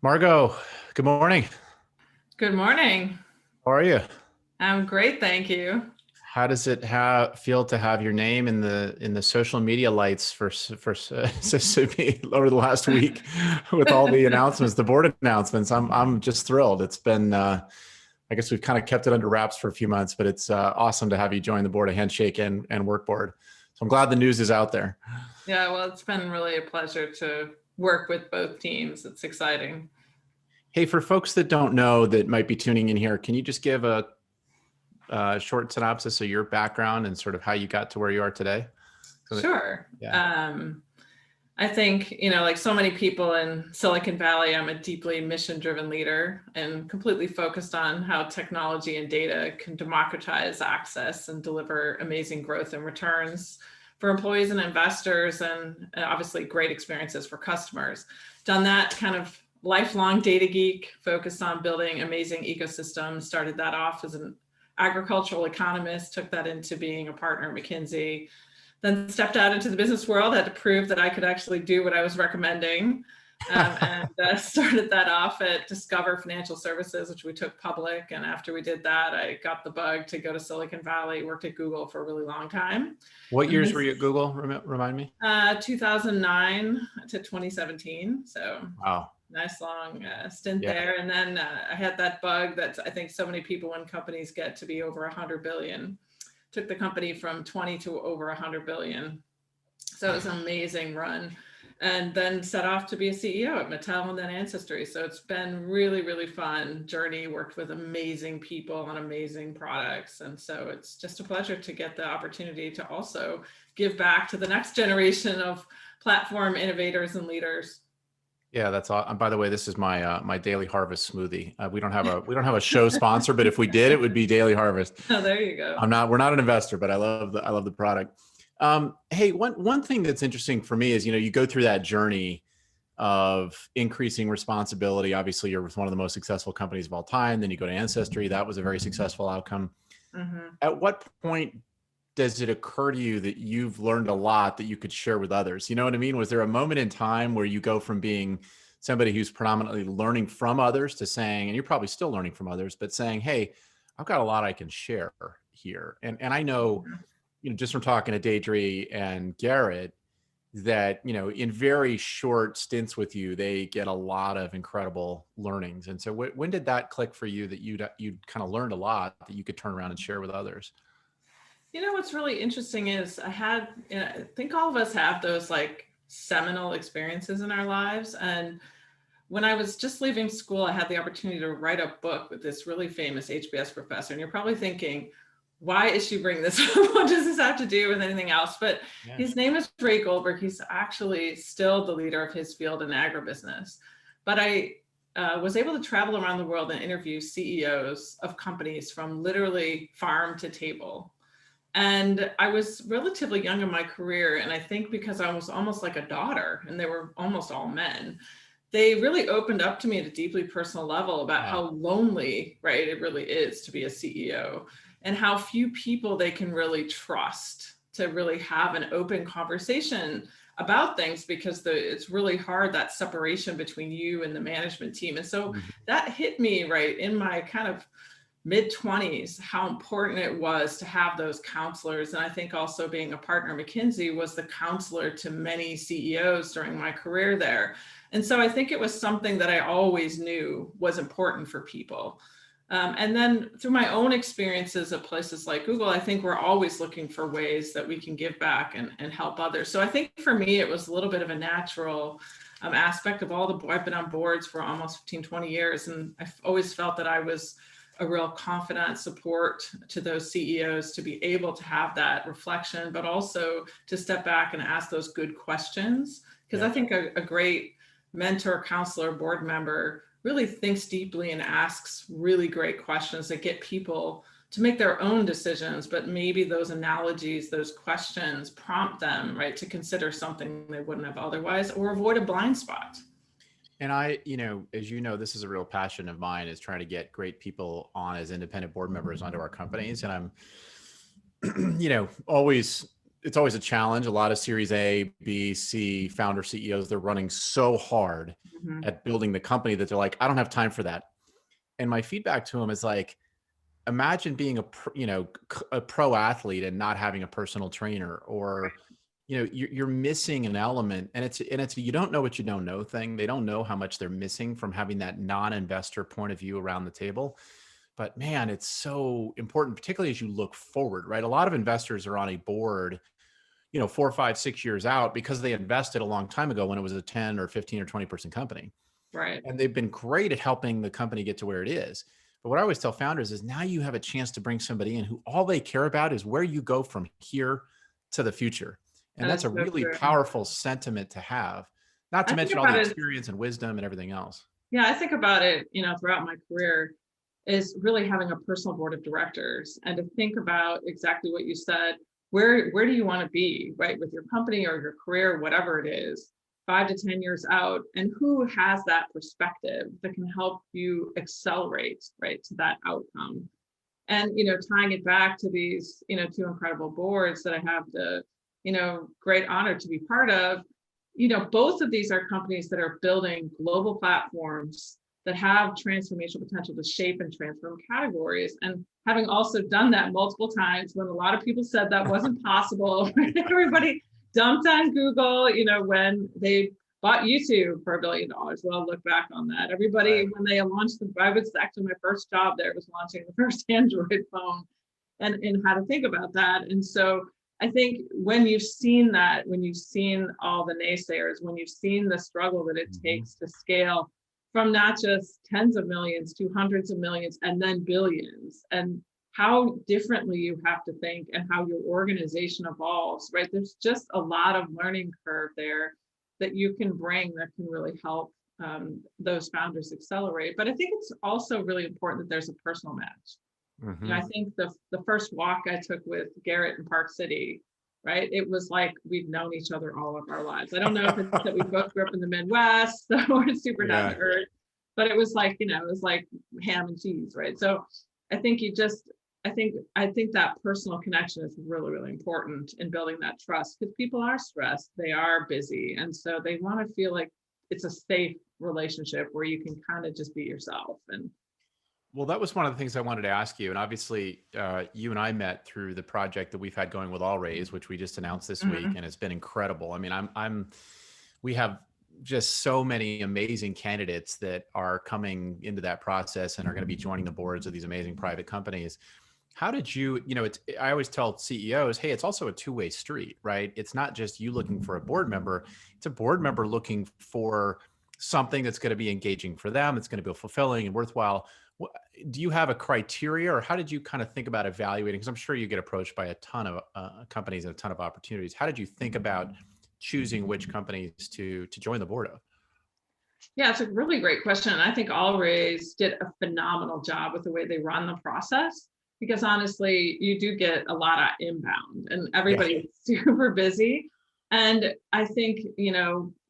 Margo, good morning. Good morning. How are you? I'm great, thank you. How does it feel to have your name in the social media lights over the last week with all the announcements, the board announcements? I'm just thrilled. It's been I guess we've kind of kept it under wraps for a few months, but it's awesome to have you join the board of Handshake and Work Board. So I'm glad the news is out there. Yeah, well, it's been really a pleasure to work with both teams. It's exciting. Hey, for folks that don't know that might be tuning in here, can you just give a short synopsis of your background and sort of how you got to where you are today? So that, Sure. yeah. I think, like so many people in Silicon Valley, I'm a deeply mission-driven leader and completely focused on how technology and data can democratize access and deliver amazing growth and returns for employees and investors, and obviously great experiences for customers. Done that kind of lifelong data geek, focused on building amazing ecosystems, started that off as an agricultural economist, took that into being a partner at McKinsey, then stepped out into the business world, had to prove that I could actually do what I was recommending. And started that off at Discover Financial Services, which we took public. And after we did that, I got the bug to go to Silicon Valley, worked at Google for a really long time. What And years then were you at Google? Remind me. 2009 to 2017. So Wow. nice long stint Yeah. there. And then I had that bug that I think so many people in companies get, to be over 100 billion. Took the company from 20 to over 100 billion. So it was an amazing run. And then set off to be a CEO at Mattel and then Ancestry. So it's been really, really fun journey, worked with amazing people on amazing products. And so it's just a pleasure to get the opportunity to also give back to the next generation of platform innovators and leaders. Yeah, that's all. By the way, this is my Daily Harvest smoothie. We don't have a show sponsor, but if we did, it would be Daily Harvest. Oh, there you go. We're not an investor, but I love the product. Hey, one thing that's interesting for me is, you go through that journey of increasing responsibility. Obviously, you're with one of the most successful companies of all time. Then you go to Ancestry. That was a very successful outcome. Mm-hmm. At what point does it occur to you that you've learned a lot that you could share with others? You know what I mean? Was there a moment in time where you go from being somebody who's predominantly learning from others to saying, and you're probably still learning from others, but saying, hey, I've got a lot I can share here. And I know, just from talking to Deidre and Garrett, that, in very short stints with you, they get a lot of incredible learnings. And so when did that click for you that you'd kind of learned a lot that you could turn around and share with others? What's really interesting is I think all of us have those like seminal experiences in our lives. And when I was just leaving school, I had the opportunity to write a book with this really famous HBS professor. And you're probably thinking, why is she bringing this up? What does this have to do with anything else? But Yeah. his name is Ray Goldberg. He's actually still the leader of his field in agribusiness. But I was able to travel around the world and interview CEOs of companies from literally farm to table. And I was relatively young in my career. And I think because I was almost like a daughter and they were almost all men, they really opened up to me at a deeply personal level about Wow. how lonely, right, it really is to be a CEO, and how few people they can really trust to really have an open conversation about things, because it's really hard, that separation between you and the management team. And so Mhm. that hit me right in my kind of mid 20s, how important it was to have those counselors. And I think also being a partner at McKinsey was the counselor to many CEOs during my career there. And so I think it was something that I always knew was important for people. And then through my own experiences at places like Google, I think we're always looking for ways that we can give back and help others. So I think for me, it was a little bit of a natural aspect of I've been on boards for almost 15, 20 years. And I've always felt that I was a real confidant support to those CEOs to be able to have that reflection, but also to step back and ask those good questions. Because I Yeah. think a great mentor, counselor, board member really thinks deeply and asks really great questions that get people to make their own decisions, but maybe those analogies, those questions prompt them, right, to consider something they wouldn't have otherwise, or avoid a blind spot. And as you know, this is a real passion of mine, is trying to get great people on as independent board members onto our companies. And I'm, always it's always a challenge. A lot of Series A, B, C founder CEOs, they're running so hard Mhm. at building the company that they're like, I don't have time for that. And my feedback to them is like, imagine being a pro athlete and not having a personal trainer, or you're missing an element, and it's you don't know what you don't know thing. They don't know how much they're missing from having that non-investor point of view around the table. But man, it's so important, particularly as you look forward, right? A lot of investors are on a board 4, 5, 6 years out because they invested a long time ago when it was a 10 or 15 or 20-person company. Right. And they've been great at helping the company get to where it is. But what I always tell founders is now you have a chance to bring somebody in who all they care about is where you go from here to the future. And That that's is a so really true. powerful sentiment to have, not to I think mention all about the it. experience and wisdom and everything else. Yeah, I think about it, throughout my career, is really having a personal board of directors and to think about exactly what you said. Where do you want to be, right, with your company or your career, whatever it is, 5 to 10 years out, and who has that perspective that can help you accelerate, right, to that outcome. And tying it back to these two incredible boards that I have the great honor to be part of. Both of these are companies that are building global platforms that have transformational potential to shape and transform categories. And having also done that multiple times when a lot of people said that wasn't possible, everybody dumped on Google, when they bought YouTube for $1 billion. Well, look back on that. Everybody, Right. when they launched I was actually my first job there was launching the first Android phone and how to think about that. And so I think when you've seen that, when you've seen all the naysayers, when you've seen the struggle that it takes to scale from not just tens of millions to hundreds of millions and then billions, and how differently you have to think and how your organization evolves, right? There's just a lot of learning curve there that you can bring that can really help those founders accelerate. But I think it's also really important that there's a personal match. I think the first walk I took with Garrett in Park City, right? It was like we've known each other all of our lives. I don't know if it's that we both grew up in the Midwest, so we're super down to earth, but it was like, it was like ham and cheese, right? So I think I think that personal connection is really, really important in building that trust, because people are stressed, they are busy, and so they want to feel like it's a safe relationship where you can kind of just be yourself. And Well, that was one of the things I wanted to ask you. And obviously, you and I met through the project that we've had going with All Raise, which we just announced this week, and it's been incredible. I mean, we have just so many amazing candidates that are coming into that process and are going to be joining the boards of these amazing private companies. How did you, I always tell CEOs, hey, it's also a two-way street, right? It's not just you looking for a board member, it's a board member looking for something that's going to be engaging for them, it's going to be fulfilling and worthwhile. Do you have a criteria, or how did you kind of think about evaluating? Because I'm sure you get approached by a ton of companies and a ton of opportunities. How did you think about choosing which companies to join the board of? yeah, it's a really great question. And I think Always did a phenomenal job with the way they run the process, because honestly, you do get a lot of inbound and everybody's super busy. And I think,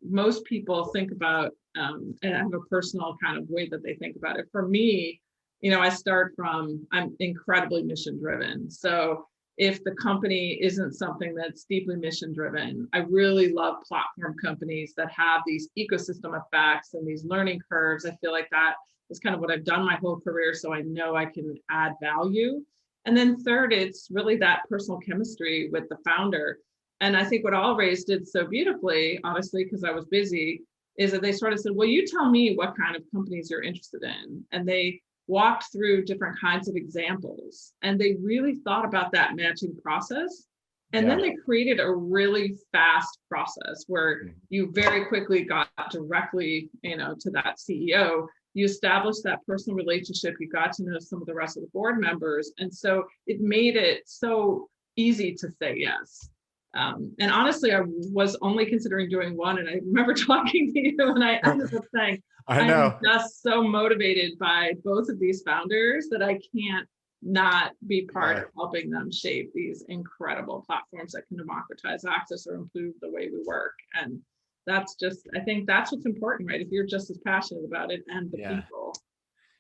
most people think about, and I have a personal kind of way that they think about it. For me, I'm incredibly mission driven. So if the company isn't something that's deeply mission driven, I really love platform companies that have these ecosystem effects and these learning curves. I feel like that is kind of what I've done my whole career, so I know I can add value. And then third, it's really that personal chemistry with the founder. And I think what All Raise did so beautifully, honestly, because I was busy, is that they sort of said, well, you tell me what kind of companies you're interested in. And they walked through different kinds of examples, and they really thought about that matching process. And then they created a really fast process where you very quickly got directly, to that CEO. You established that personal relationship, you got to know some of the rest of the board members. And so it made it so easy to say yes. And honestly, I was only considering doing one. And I remember talking to you and I ended up saying, I know. I'm just so motivated by both of these founders that I can't not be part of helping them shape these incredible platforms that can democratize access or improve the way we work. And I think that's what's important, right? If you're just as passionate about it and the people.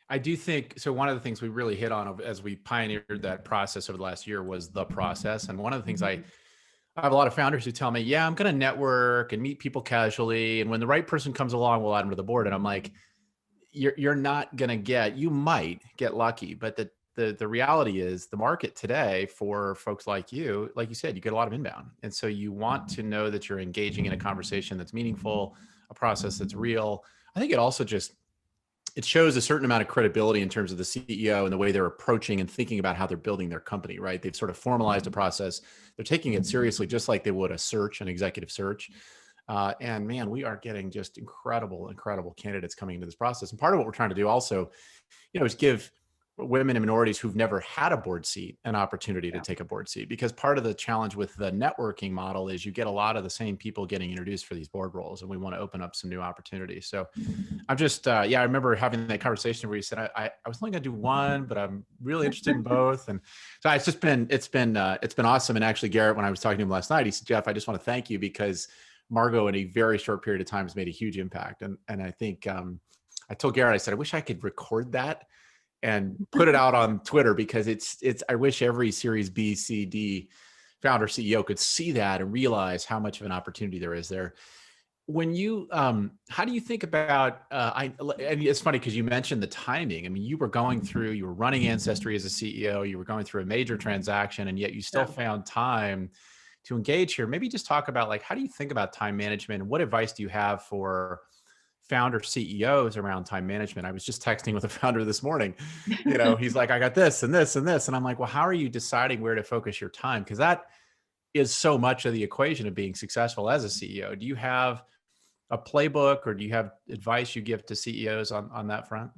I do think so. One of the things we really hit on as we pioneered that process over the last year was the process. And one of the things I I have a lot of founders who tell me, yeah, I'm going to network and meet people casually. And when the right person comes along, we'll add them to the board. And I'm like, you're not going to you might get lucky, but the reality is the market today for folks like you said, you get a lot of inbound. And so you want to know that you're engaging in a conversation that's meaningful, a process that's real. I think it also just, it shows a certain amount of credibility in terms of the CEO and the way they're approaching and thinking about how they're building their company, right? They've sort of formalized a process. They're taking it seriously, just like they would a search, an executive search. And man, we are getting just incredible candidates coming into this process. And part of what we're trying to do also, is give women and minorities who've never had a board seat an opportunity to take a board seat, because part of the challenge with the networking model is you get a lot of the same people getting introduced for these board roles, and we want to open up some new opportunities. So I'm just, I remember having that conversation where you said, I was only going to do one, but I'm really interested in both. And so it's been awesome. And actually, Garrett, when I was talking to him last night, he said, Jeff, I just want to thank you because Margo in a very short period of time has made a huge impact. And I think, I told Garrett, I said, I wish I could record that and put it out on Twitter, because I wish every Series B, C, D founder CEO could see that and realize how much of an opportunity there is there. When you, how do you think about, and it's funny because you mentioned the timing. I mean, you were running Ancestry as a CEO, you were going through a major transaction, and yet you still found time to engage here. Maybe just talk about, like, how do you think about time management, and what advice do you have for founder CEOs around time management? I was just texting with a founder this morning. He's like, I got this and this and this. And I'm like, well, how are you deciding where to focus your time? Because that is so much of the equation of being successful as a CEO. Do you have a playbook, or do you have advice you give to CEOs on that front?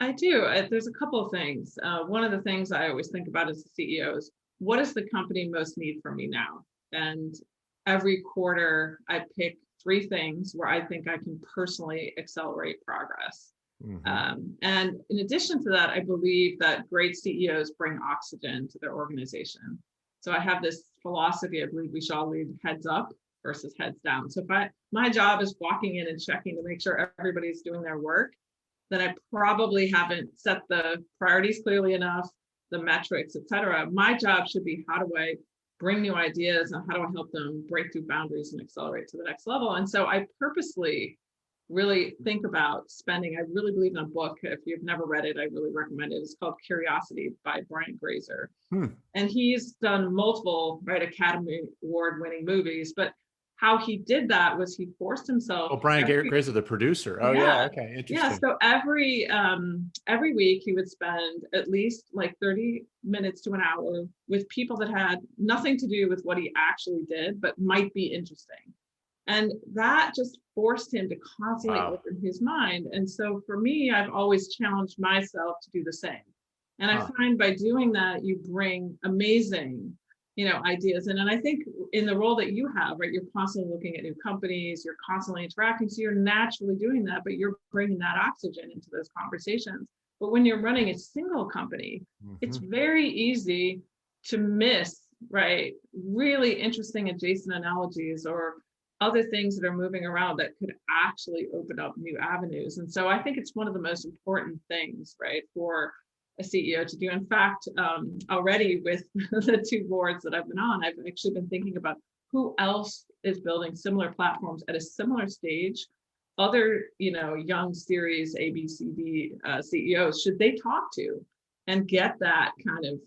I do. There's a couple of things. One of the things I always think about as a CEO is, what does the company most need from me now? And every quarter I pick 3 things where I think I can personally accelerate progress. And in addition to that, I believe that great CEOs bring oxygen to their organization. So I have this philosophy: I believe we should all lead heads up versus heads down. So if my job is walking in and checking to make sure everybody's doing their work, then I probably haven't set the priorities clearly enough, the metrics, et cetera. My job should be, how do I bring new ideas, and how do I help them break through boundaries and accelerate to the next level? And so I purposely really think about spending. I really believe in a book. If you've never read it, I really recommend it. It's called Curiosity by Brian Grazer. And he's done multiple Academy Award winning movies, but how he did that was he forced himself. Oh, Brian Grazer, the producer. Oh yeah. Okay. Interesting. Yeah. So every week he would spend at least like 30 minutes to an hour with people that had nothing to do with what he actually did, but might be interesting. And that just forced him to constantly open his mind. And so for me, I've always challenged myself to do the same. And I find by doing that, you bring amazing ideas. And I think in the role that you have, right, you're constantly looking at new companies, you're constantly interacting. So you're naturally doing that, but you're bringing that oxygen into those conversations. But when you're running a single company, it's very easy to miss, right, really interesting adjacent analogies or other things that are moving around that could actually open up new avenues. And so I think it's one of the most important things, right, for a CEO to do. In fact, already with the 2 boards that I've been on, I've actually been thinking about who else is building similar platforms at a similar stage. Other, young Series A, B, C, D CEOs, should they talk to and get that kind of,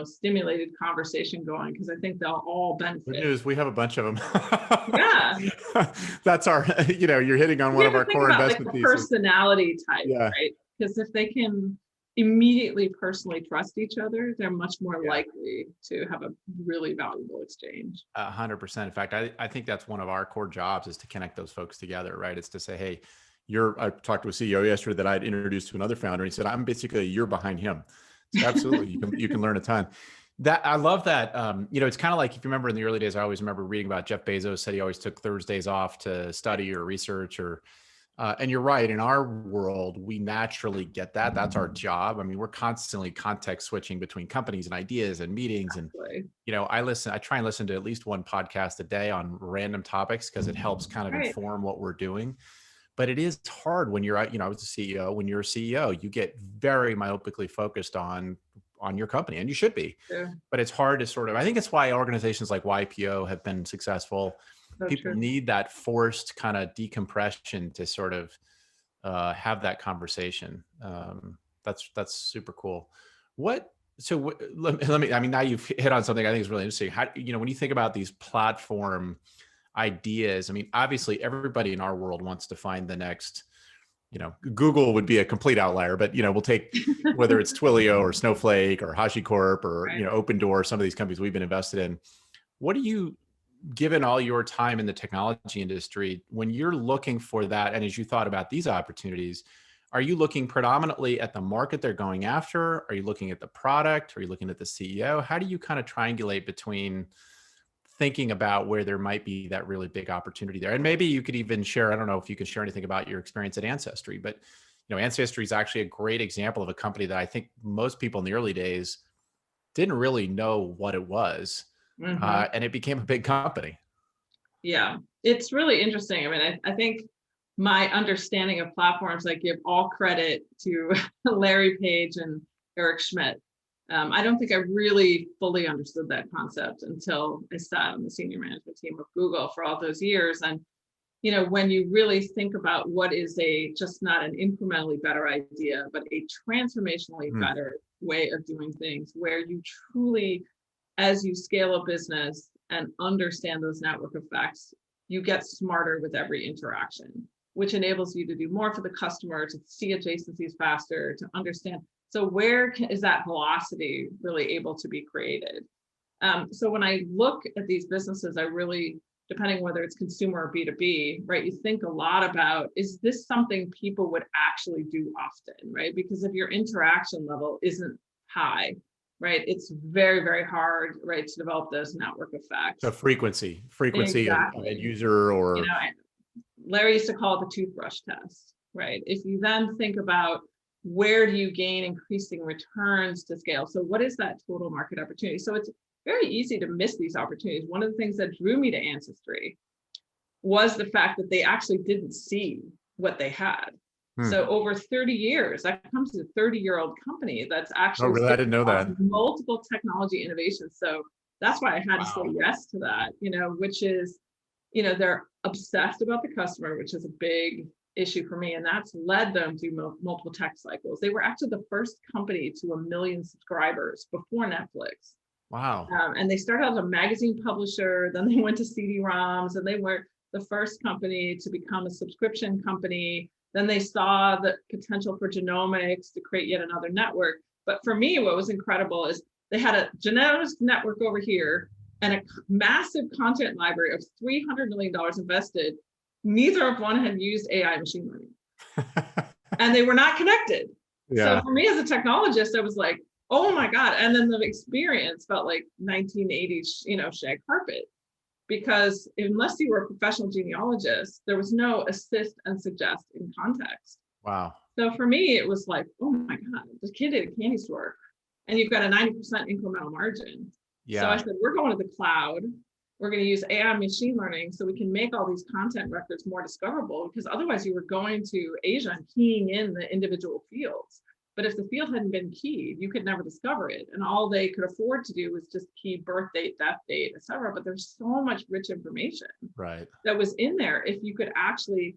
stimulated conversation going? Because I think they'll all benefit. Good news, we have a bunch of them. Yeah. That's our, you're hitting on one of our core investment theses. Personality type, right? Because if they can immediately personally trust each other, they're much more likely to have a really valuable exchange. 100%. In fact, I think that's one of our core jobs, is to connect those folks together, right? It's to say, hey, I talked to a CEO yesterday that I'd introduced to another founder, and he said, I'm basically a year behind him. So absolutely, you can learn a ton. I love that. It's kind of like, if you remember in the early days, I always remember reading about Jeff Bezos said he always took Thursdays off to study or research, and you're right. In our world, we naturally get that. That's our job. I mean, we're constantly context switching between companies and ideas and meetings. Exactly. And, I try and listen to at least one podcast a day on random topics, because it helps kind of inform what we're doing. But it is hard when you're, I was a CEO. When you're a CEO, you get very myopically focused on on your company, and you should be. Yeah. But it's hard to sort of, I think it's why organizations like YPO have been successful. So People true. need that forced kind of decompression to sort of have that conversation. That's super cool. Let me, I mean, now you've hit on something I think is really interesting. How, when you think about these platform ideas, I mean, obviously everybody in our world wants to find the next, Google would be a complete outlier, but, we'll take whether it's Twilio or Snowflake or HashiCorp or, Right. Open Door, some of these companies we've been invested in. What do you, given all your time in the technology industry, when you're looking for that, and as you thought about these opportunities, are you looking predominantly at the market they're going after? Are you looking at the product? Are you looking at the CEO? How do you kind of triangulate between thinking about where there might be that really big opportunity there? And maybe you could even share, I don't know if you can share anything about your experience at Ancestry, but Ancestry is actually a great example of a company that I think most people in the early days didn't really know what it was. Mm-hmm. And it became a big company. Yeah, it's really interesting. I mean, I think my understanding of platforms, I give all credit to Larry Page and Eric Schmidt. I don't think I really fully understood that concept until I sat on the senior management team of Google for all those years. And, when you really think about what is just not an incrementally better idea, but a transformationally better way of doing things, where you truly, as you scale a business and understand those network effects, you get smarter with every interaction, which enables you to do more for the customer, to see adjacencies faster, to understand. So where is that velocity really able to be created? So when I look at these businesses, I really, depending whether it's consumer or B2B, right, you think a lot about, is this something people would actually do often, right? Because if your interaction level isn't high, right, it's very, very hard, right, to develop those network effects. So frequency Exactly. of user, or Larry used to call it the toothbrush test, right? If you then think about where do you gain increasing returns to scale? So what is that total market opportunity? So it's very easy to miss these opportunities. One of the things that drew me to Ancestry was the fact that they actually didn't see what they had. So over 30 years, that comes to a 30-year-old company that's actually really? I didn't know that. multiple technology innovations. So that's why I had to say yes to that, which is, they're obsessed about the customer, which is a big issue for me. And that's led them through multiple tech cycles. They were actually the first company to 1 million subscribers before Netflix. Wow. And they started out as a magazine publisher, then they went to CD-ROMs, and they were the first company to become a subscription company. Then they saw the potential for genomics to create yet another network. But for me, what was incredible is they had a genomics network over here and a massive content library of $300 million invested. Neither of one had used AI machine learning. And they were not connected. Yeah. So for me as a technologist, I was like, oh my God. And then the experience felt like 1980s, shag carpet. Because unless you were a professional genealogist, there was no assist and suggest in context. Wow. So for me, it was like, oh my God, this kid at a candy store, and you've got a 90% incremental margin. Yeah. So I said, we're going to the cloud. We're going to use AI machine learning so we can make all these content records more discoverable, because otherwise you were going to Asia and keying in the individual fields. But if the field hadn't been keyed, you could never discover it. And all they could afford to do was just key birth date, death date, et cetera. But there's so much rich information that was in there if you could actually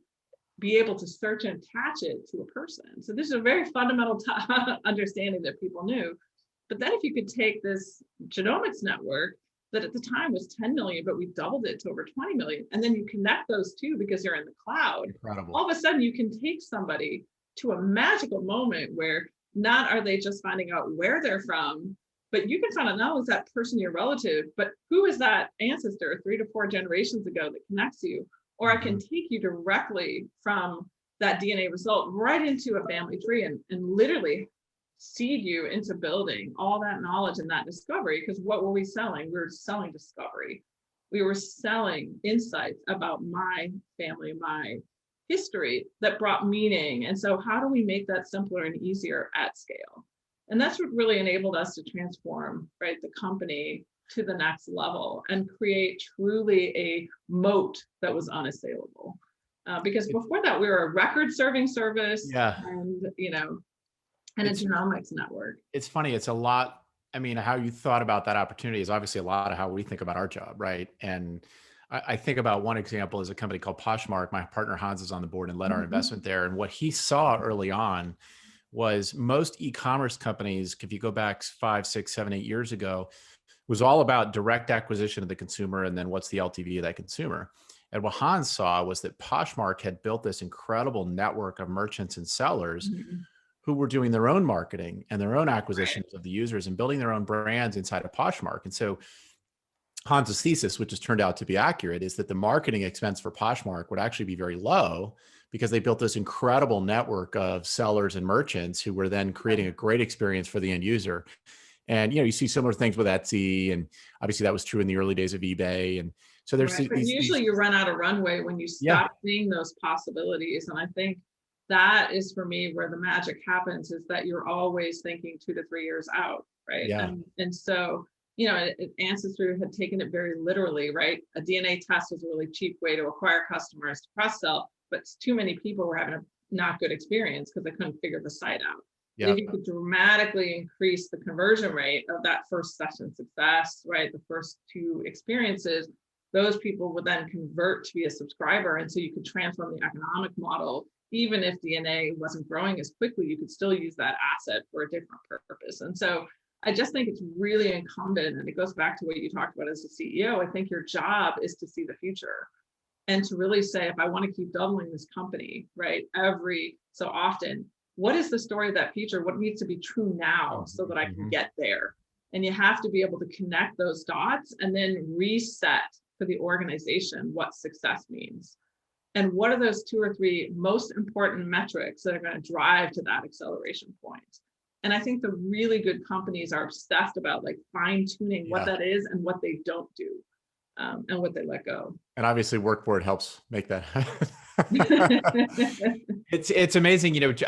be able to search and attach it to a person. So this is a very fundamental understanding that people knew. But then if you could take this genomics network that at the time was 10 million, but we doubled it to over 20 million, and then you connect those two because you're in the cloud, incredible. All of a sudden you can take somebody to a magical moment where not are they just finding out where they're from, but you can find out not only is that person your relative, but who is that ancestor 3 to 4 generations ago that connects you? Or I can take you directly from that DNA result right into a family tree and literally seed you into building all that knowledge and that discovery. Because what were we selling? We were selling discovery. We were selling insights about my family, my history that brought meaning. And so how do we make that simpler and easier at scale? And that's what really enabled us to transform, right, the company to the next level and create truly a moat that was unassailable. Because before that, we were a record serving service. Yeah. And, and a genomics network. It's funny. It's a lot. I mean, how you thought about that opportunity is obviously a lot of how we think about our job, right? And I think about one example is a company called Poshmark. My partner Hans is on the board and led our investment there. And what he saw early on was most e-commerce companies, if you go back 5, 6, 7, 8 years ago, was all about direct acquisition of the consumer and then what's the LTV of that consumer. And what Hans saw was that Poshmark had built this incredible network of merchants and sellers who were doing their own marketing and their own acquisitions of the users and building their own brands inside of Poshmark. And so Hans's thesis, which has turned out to be accurate, is that the marketing expense for Poshmark would actually be very low because they built this incredible network of sellers and merchants who were then creating a great experience for the end user. And, you see similar things with Etsy. And obviously that was true in the early days of eBay. And so there's But usually you run out of runway when you stop seeing those possibilities. And I think that is for me where the magic happens, is that you're always thinking 2 to 3 years out, right? Yeah. And so, Ancestry had taken it very literally, right? A DNA test was a really cheap way to acquire customers to cross-sell, but too many people were having a not good experience because they couldn't figure the site out. Yeah. If you could dramatically increase the conversion rate of that first session success, right? The first 2 experiences, those people would then convert to be a subscriber. And so you could transform the economic model. Even if DNA wasn't growing as quickly, you could still use that asset for a different purpose. And so I just think it's really incumbent, and it goes back to what you talked about as a CEO. I think your job is to see the future and to really say, if I want to keep doubling this company, right, every so often, what is the story of that future? What needs to be true now so that I can get there? And you have to be able to connect those dots and then reset for the organization what success means. And what are those 2 or 3 most important metrics that are going to drive to that acceleration point? And I think the really good companies are obsessed about like fine-tuning what that is and what they don't do, and what they let go. And obviously Workboard helps make that. It's amazing. It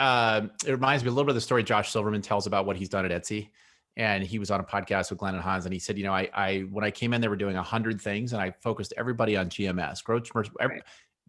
reminds me a little bit of the story Josh Silverman tells about what he's done at Etsy. And he was on a podcast with Glenn and Hans, and he said, I when I came in, they were doing 100 things, and I focused everybody on GMS,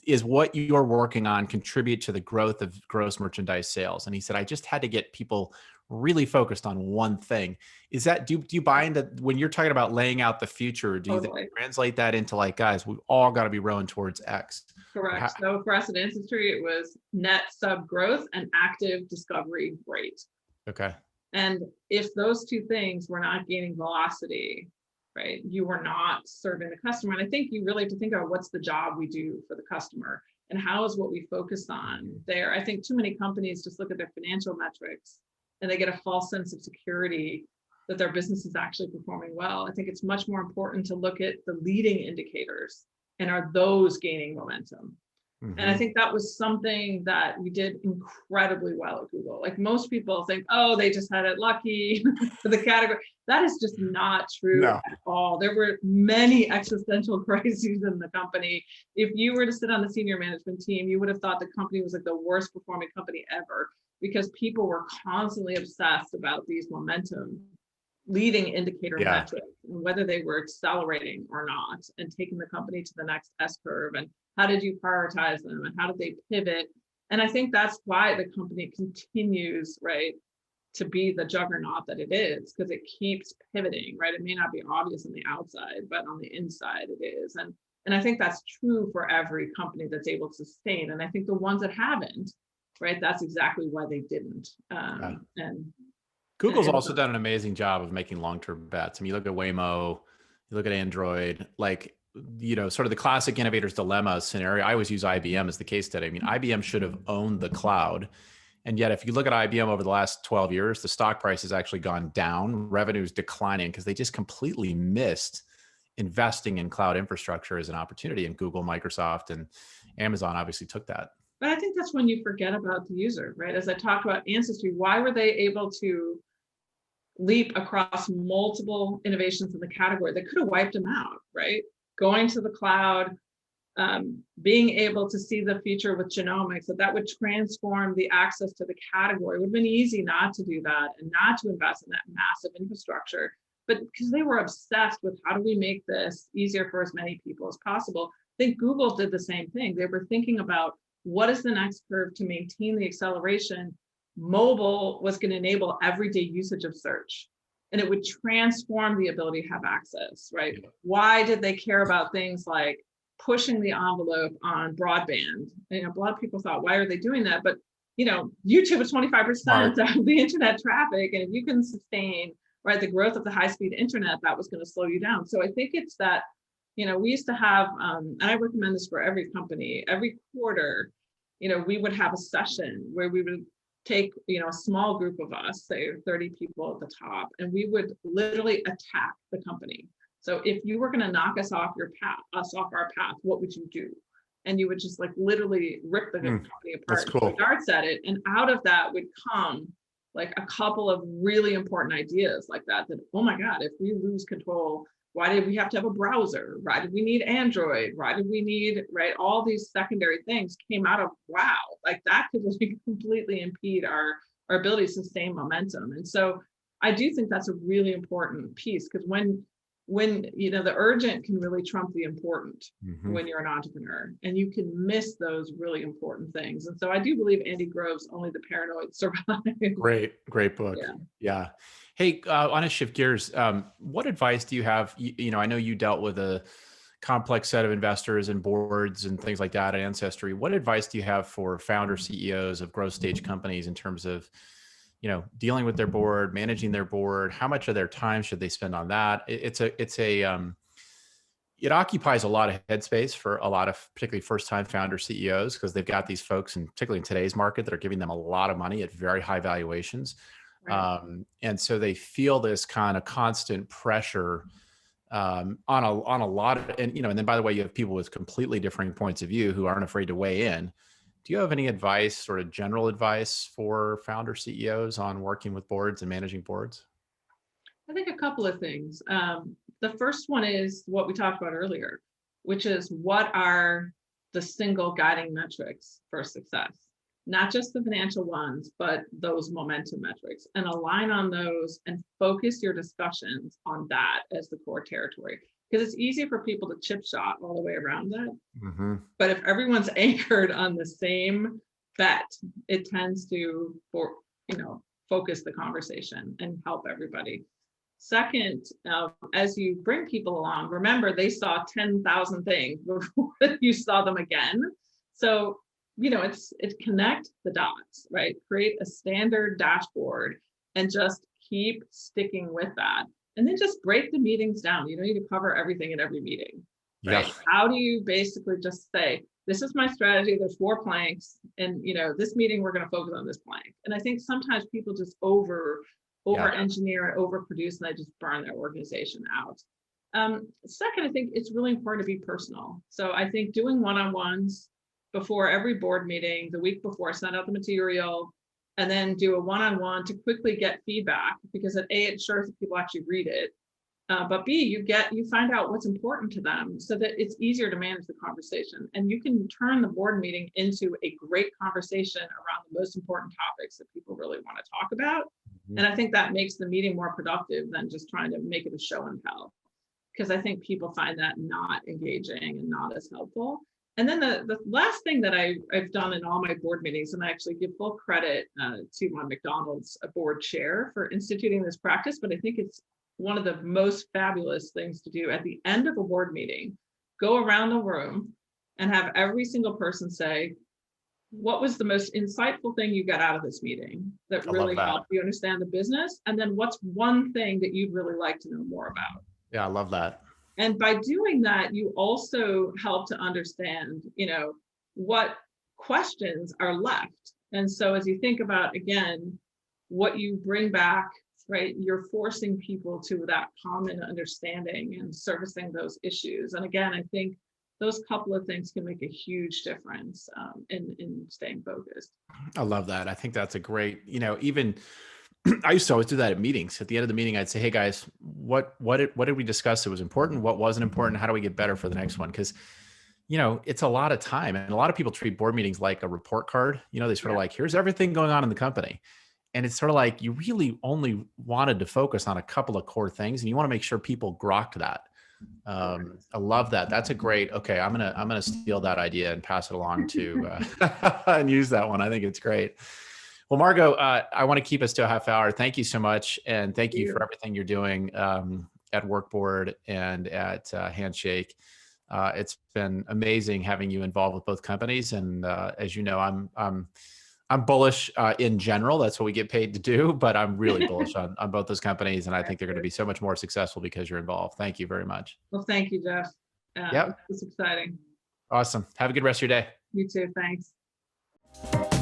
is what you're working on contribute to the growth of gross merchandise sales. And he said, I just had to get people really focused on one thing. Is that, do you buy into, when you're talking about laying out the future, do you translate that into like, guys, we've all got to be rowing towards X? Correct. So for us at Ancestry, it was net sub growth and active discovery rate. Okay. And if those 2 things were not gaining velocity, right, you were not serving the customer. And I think you really have to think about what's the job we do for the customer and how is what we focus on there. I think too many companies just look at their financial metrics and they get a false sense of security that their business is actually performing well. I think it's much more important to look at the leading indicators and are those gaining momentum. And I think that was something that we did incredibly well at Google. Like most people think, oh, they just had it lucky for the category. That is just not true at all. There were many existential crises in the company. If you were to sit on the senior management team, you would have thought the company was like the worst performing company ever, because people were constantly obsessed about these momentum leading indicator metrics and whether they were accelerating or not and taking the company to the next S curve, and how did you prioritize them and how did they pivot. And I think that's why the company continues, right, to be the juggernaut that it is, because it keeps pivoting, right? It may not be obvious on the outside, but on the inside it is. And I think that's true for every company that's able to sustain. And I think the ones that haven't, right, that's exactly why they didn't. And Google's also done an amazing job of making long-term bets. I mean, you look at Waymo, you look at Android, like, sort of the classic innovator's dilemma scenario. I always use IBM as the case study. I mean, IBM should have owned the cloud. And yet, if you look at IBM over the last 12 years, the stock price has actually gone down. Revenue is declining because they just completely missed investing in cloud infrastructure as an opportunity. And Google, Microsoft, and Amazon obviously took that. But I think that's when you forget about the user, right? As I talked about Ancestry, why were they able to leap across multiple innovations in the category that could have wiped them out, right? Going to the cloud, being able to see the future with genomics, that would transform the access to the category. It would have been easy not to do that and not to invest in that massive infrastructure, but because they were obsessed with how do we make this easier for as many people as possible. I think Google did the same thing. They were thinking about what is the next curve to maintain the acceleration mobile was going to enable everyday usage of search, and it would transform the ability to have access, right? Yeah. Why did they care about things like pushing the envelope on broadband? You know, a lot of people thought, why are they doing that? But, you know, YouTube is 25% of the internet traffic. And if you can sustain, right, the growth of the high-speed internet, that was going to slow you down. So I think it's that, you know, we used to have, and I recommend this for every company, every quarter, you know, we would have a session where we would take, you know, a small group of us, say 30 people at the top, and we would literally attack the company. So if you were going to knock us off our path, what would you do? And you would just like literally rip the company apart. That's cool. Darts at it, and out of that would come like a couple of really important ideas like that. That, oh my God, if we lose control, why did we have to have a browser? Why did we need Android? Why did we need, right? All these secondary things came out of, wow, like that could just completely impede our ability to sustain momentum. And so I do think that's a really important piece, because when you know, the urgent can really trump the important when you're an entrepreneur, and you can miss those really important things. And so I do believe Andy Grove's Only the Paranoid Survive. Great book. Yeah. Hey, I want to shift gears. What advice do you have? You know, I know you dealt with a complex set of investors and boards and things like that at Ancestry. What advice do you have for founder CEOs of growth stage companies in terms of, you know, dealing with their board, managing their board? How much of their time should they spend on that? It occupies a lot of headspace for a lot of particularly first-time founder CEOs, because they've got these folks, and particularly in today's market, that are giving them a lot of money at very high valuations. Right. And so they feel this kind of constant pressure on a lot of, and, you know, and then by the way, you have people with completely differing points of view who aren't afraid to weigh in. Do you have any advice, sort of general advice for founder CEOs on working with boards and managing boards? I think a couple of things. The first one is what we talked about earlier, which is, what are the single guiding metrics for success? Not just the financial ones, but those momentum metrics, and align on those and focus your discussions on that as the core territory. Because it's easy for people to chip shot all the way around that. But if everyone's anchored on the same bet, it tends to, focus the conversation and help everybody. Second, as you bring people along, remember they saw 10,000 things before you saw them again. So, you know, it's connect the dots, right? Create a standard dashboard and just keep sticking with that. And then just break the meetings down. You don't need to cover everything in every meeting, right? Yeah. How do you basically just say, this is my strategy, there's 4 planks, and, you know, this meeting, we're going to focus on this plank. And I think sometimes people just over engineer and overproduce, and they just burn their organization out. Second, I think it's really important to be personal. So I think doing one-on-ones before every board meeting, the week before, send out the material, and then do a one-on-one to quickly get feedback, because at A, it ensures that people actually read it, but B, you find out what's important to them, so that it's easier to manage the conversation, and you can turn the board meeting into a great conversation around the most important topics that people really want to talk about. And I think that makes the meeting more productive than just trying to make it a show and tell, because I think people find that not engaging and not as helpful. And then the last thing that I've done in all my board meetings, and I actually give full credit to my McDonald's board chair for instituting this practice, but I think it's one of the most fabulous things to do at the end of a board meeting. Go around the room and have every single person say, what was the most insightful thing you got out of this meeting that really helped you understand the business? And then what's one thing that you'd really like to know more about? Yeah, I love that. And by doing that, you also help to understand, you know, what questions are left. And so as you think about, again, what you bring back, right, you're forcing people to that common understanding and servicing those issues. And again, I think those couple of things can make a huge difference in staying focused. I love that. I think that's a great, you know, even I used to always do that at meetings. At the end of the meeting, I'd say, hey guys, what did we discuss that was important? What wasn't important? How do we get better for the next one? Because, you know, it's a lot of time, and a lot of people treat board meetings like a report card. You know, they sort of like, here's everything going on in the company. And it's sort of like, you really only wanted to focus on a couple of core things, and you want to make sure people grok that. I love that. That's a great, okay, I'm going to steal that idea and pass it along to, and use that one. I think it's great. Well, Margo, I want to keep us to a half hour. Thank you so much. And thank you You. for everything you're doing at Workboard and at Handshake. It's been amazing having you involved with both companies. And as you know, I'm bullish in general. That's what we get paid to do, but I'm really bullish on both those companies. And I think they're going to be so much more successful because you're involved. Thank you very much. Well, thank you, Jeff. Yep. It's exciting. Awesome. Have a good rest of your day. You too. Thanks.